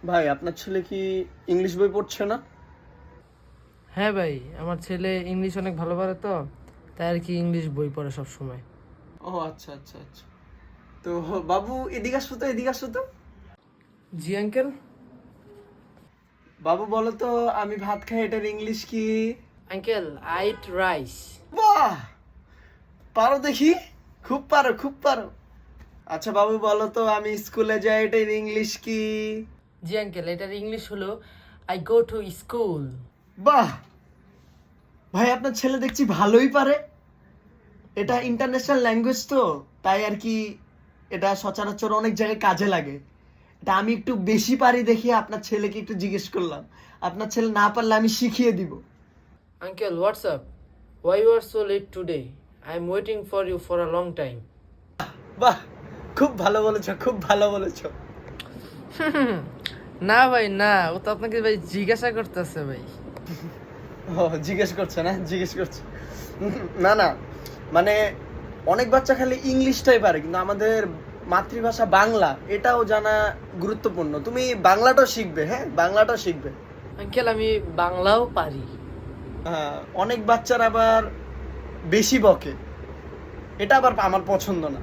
ভাই আপনার ছেলে কি ইংলিশ বই পড়ছে না? হ্যাঁ ভাই, আমার ছেলে ইংলিশ অনেক ভালো পারে তো, তাই আর কি ইংলিশ বই পড়ে সব সময়। ও আচ্ছা আচ্ছা আচ্ছা। তো বাবু এদিকে আসো তো, এদিকে আসো তো। জি আঙ্কেল। বাবু বলো তো, আমি ভাত খাই এটার ইংলিশ কি? Uncle, I eat rice. বাহ, পারো দেখি, খুব পারো খুব পারো। আচ্ছা বাবু বলো তো, আমি স্কুলে যাই এটার ইংলিশ কি? জি আঙ্কেল, এটার ইংলিশ হলো আই গো টু স্কুল। বাহ, ভাই আপনার ছেলে দেখছি ভালোই পারে। এটা ইন্টারন্যাশনাল ল্যাঙ্গুয়েজ তো, তাই আর কি এটা সচরাচর অনেক জায়গায় কাজে লাগে। এটা আমি একটু বেশি পারি দেখি আপনার ছেলেকে একটু জিজ্ঞেস করলাম। আপনার ছেলে না পারলে আমি শিখিয়ে দিব। Uncle, WhatsApp? Why you are so late today? I am waiting for you for a long time. বাহ, খুব ভালো বলেছো, খুব ভালো বলেছো। না ভাই না, ও তো আপনাকে ভাই জিজ্ঞাসা করতেছে ভাই। ও জিজ্ঞেস করছে না, জিজ্ঞেস করছে। না না, মানে অনেক বাচ্চা খালি ইংলিশটাই পারে, কিন্তু আমাদের মাতৃভাষা বাংলা এটাও জানা গুরুত্বপূর্ণ। তুমি বাংলাটাও শিখবে, হ্যাঁ বাংলাটাও শিখবে। আঙ্কেল, আমি বাংলাও পারি। অনেক বাচ্চারা আবার বেশি বকে, এটা আবার আমার পছন্দ না।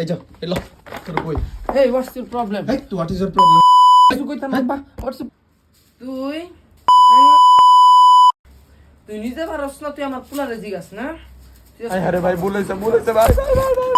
এই যাও এলো তোর বই। হেই, হোয়াটস ইউর প্রবলেম? এই তো হোয়াট ইজ ইওর প্রবলেম? কিছু কইতাম না বা হোয়াটস তুই তুই নিজে পারস না, তুই আমার পুলারে জিগাস না? আরে ভাই বলেছে ভাই ভাই ভাই ভাই